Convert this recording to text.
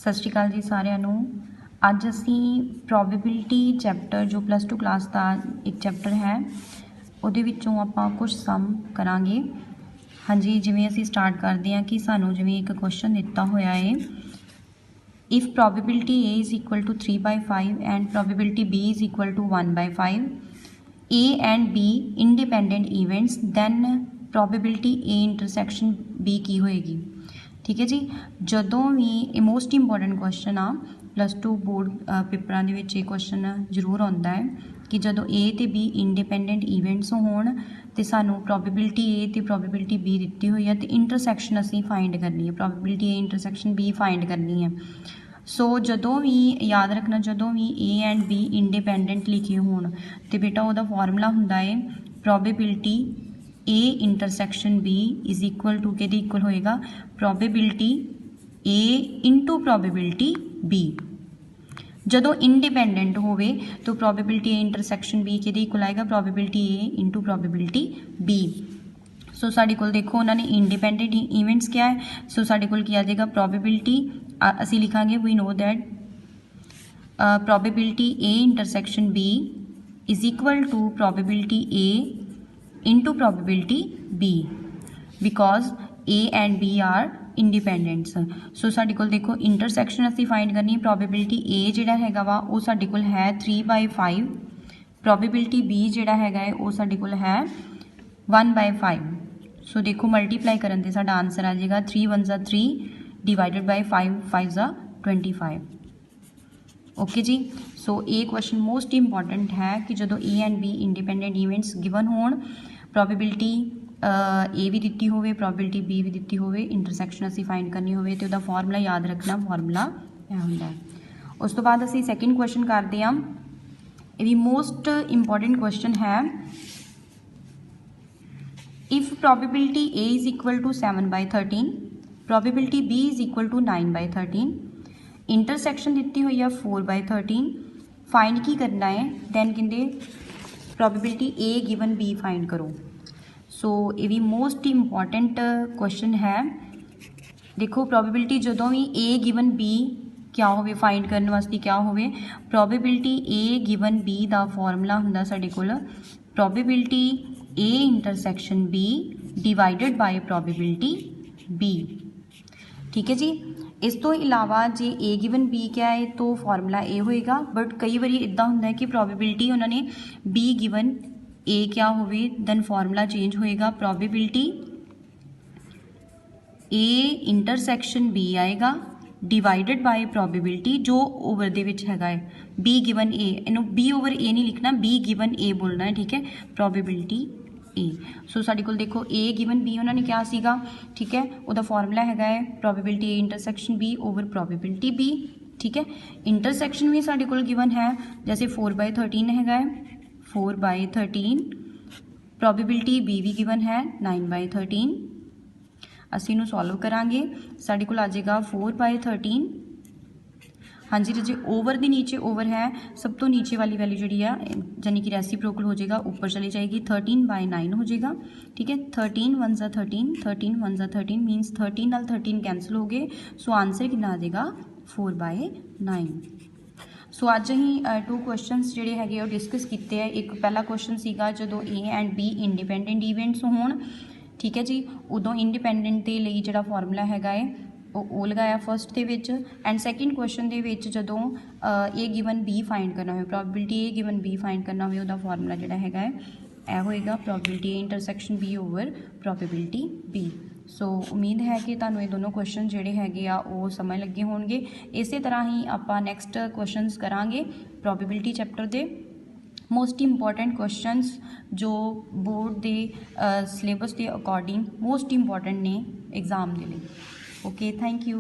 सत श्री अकाल जी सारिਆਂ ਨੂੰ। ਅੱਜ ਅਸੀਂ ਪ੍ਰੋਬੇਬਿਲਿਟੀ ਚੈਪਟਰ ਜੋ +2 ਕਲਾਸ ਦਾ ਇੱਕ ਚੈਪਟਰ ਹੈ ਉਹਦੇ ਵਿੱਚੋਂ ਆਪਾਂ ਕੁਝ ਸਮ ਕਰਾਂਗੇ। ਹਾਂਜੀ, ਜਿਵੇਂ ਅਸੀਂ ਸਟਾਰਟ ਕਰਦੇ ਹਾਂ ਕਿ ਸਾਨੂੰ ਜਿਵੇਂ ਇੱਕ ਕੁਐਸਚਨ ਦਿੱਤਾ ਹੋਇਆ ਹੈ, if probability A is equal to 3/5 and probability B is equal to 1/5, A and B independent events, then probability A intersection B की होएगी। ठीक है जी। ਜਦੋਂ ਵੀ ਇਹ ਮੋਸਟ ਇੰਪੋਰਟੈਂਟ ਕੁਐਸਚਨ ਆ +2 ਬੋਰਡ ਪੇਪਰਾਂ ਦੇ ਵਿੱਚ ਇਹ ਕੁਐਸਚਨ ਜ਼ਰੂਰ ਆਉਂਦਾ ਹੈ ਕਿ ਜਦੋਂ A ਤੇ B ਇੰਡੀਪੈਂਡੈਂਟ ਇਵੈਂਟਸ ਹੋਣ ਤੇ ਸਾਨੂੰ ਪ੍ਰੋਬੇਬਿਲਿਟੀ A ਤੇ ਪ੍ਰੋਬੇਬਿਲਿਟੀ B ਦਿੱਤੀ ਹੋਈ ਹੈ ਤੇ ਇੰਟਰਸੈਕਸ਼ਨ ਅਸੀਂ ਫਾਈਂਡ ਕਰਨੀ ਹੈ, probability A intersection B find ਕਰਨੀ ਹੈ। ਸੋ ਜਦੋਂ ਵੀ ਯਾਦ ਰੱਖਣਾ, ਜਦੋਂ ਵੀ A ਐਂਡ B ਇੰਡੀਪੈਂਡੈਂਟ ਲਿਖੇ ਹੋਣ ਤੇ ਬੇਟਾ ਉਹਦਾ ਫਾਰਮੂਲਾ ਹੁੰਦਾ ਹੈ probability A intersection B is equal to के इक्वल होएगा probability A into probability B। ਜਦੋਂ इंडिपेंडेंट होवे तो प्रोबेबिलिटी A इंटरसैक्शन B के इक्वल आएगा probability A into probability B। So साढ़े कोल देखो उन्होंने इंडिपेंडेंट इवेंट्स क्या है, सो साढ़े कोल क्या आ जाएगा प्रोबेबिलिटी असी लिखांगे we know that probability A intersection B is equal to probability A into probability B because A and B are independents। सो साढ़े कोल देखो इंटरसैक्शन असी फाइंड करनी, प्रोबेबिलिटी A जिहड़ा हैगा वा वो साढ़े कोल है 3/5, प्रोबेबिलिटी B जिहड़ा हैगा है वो साढ़े कोल है 1/5। सो देखो मल्टीप्लाई करन ते साडा आंसर आ जाएगा 3 1 ज़ा 3 डिवाइडेड बाय 5 5 ज़ा 25। ओके जी। सो ये क्वेश्चन मोस्ट इंपॉर्टेंट है कि जो A and B independent events given होण, प्रोबेबिलिटी A भी दिती होवे, प्रोबेबिलिटी B भी दिती होवे, इंटरसैक्शन असी फाइंड करनी होवे तो उहदा फॉर्मूला याद रखना, फॉर्मूला यह हुंदा है। उस तो बाद असी सैकेंड क्वेश्चन करते हैं, ये भी मोस्ट इंपॉर्टेंट क्वेश्चन है। If probability A is equal to 7/13, probability B is equal to 9/13, intersection दिती हुई है 4/13, फाइंड की करना है, दैन कहते probability A given B find करो। सो ये भी मोस्ट इंपॉर्टेंट क्वेश्चन है। देखो प्रोबेबिलिटी जो भी A गिवन B क्या होवे फाइंड करने वास्ते क्या होवे, प्रोबेबिलिटी A गिवन B का फॉर्मूला हुंदा साडे कोल probability A intersection B divided by probability B। ठीक है जी। इस तो इलावा जे A गिवन B क्या है तो फॉर्मूला A होएगा, बट कई बार इदा होंदा है कि प्रोबेबिलिटी उन्होंने B गिवन A क्या होवे दैन फॉर्मूला चेंज होएगा, प्रोबेबिलिटी A इंटरसैक्शन B आएगा डिवाइडेड बाय प्रोबेबिलिटी जो ओवर दे विच हैगा है B गिवन A, इनू B ओवर A नहीं लिखना, B गिवन A बोलना है। ठीक है, प्रोबेबिलिटी ए। सो साढ़े कोल देखो A गिवन B उन्होंने क्या सीगा, ठीक है, उसका फॉर्मूला है probability A intersection B over probability B। ठीक है, इंटरसैक्शन भी साढ़े कोल गिवन है, जैसे 4/13 है 4/13, प्रोबेबिलिटी B भी गिवन है 9/13। असी इनू सॉल्व करांगे, साढ़े कोल आ जाएगा 4/13। हाँ जी जी, ओवर दी नीचे ओवर है, सब तो नीचे वाली वैल्यू जी है यानी कि रेसिप्रोकल हो जाएगा, ऊपर चली जाएगी 13/9 हो जाएगा। ठीक है, 13 1 ज़ा 13, 13 1 ज़ा 13 मीनस 13 नाल 13 कैंसल हो गए। सो आंसर कितना आ जाएगा 4/9। सो अज अं 2 क्वेश्चनस जोड़े है डिस्कस किए हैं। एक पहला क्वेश्चन सीगा जो A and B independent events होण, ठीक है जी, उदों इंडिपेंडेंट के लिए जो फॉर्मूला है वो लगाया फर्स्ट के विच, एंड सैकेंड क्वेश्चन के विच जदों A गिवन B फाइंड करना हो, probability A given B find करना हो, उसका फॉर्मूला जोड़ा है यह होएगा probability A intersection B over probability B। सो उम्मीद है कि तुहानूं ये दोनों क्वेश्चन जोड़े है वो समझ लगे होंगे। इस तरह ही आपां नैक्सट क्वेश्चनस करांगे प्रोबेबिलिटी चैप्टर के मोस्ट इंपॉर्टेंट क्वेश्चनस जो बोर्ड के सिलेबस के अकॉर्डिंग मोस्ट इंपॉर्टेंट ने एग्जाम के लिए। Okay, thank you.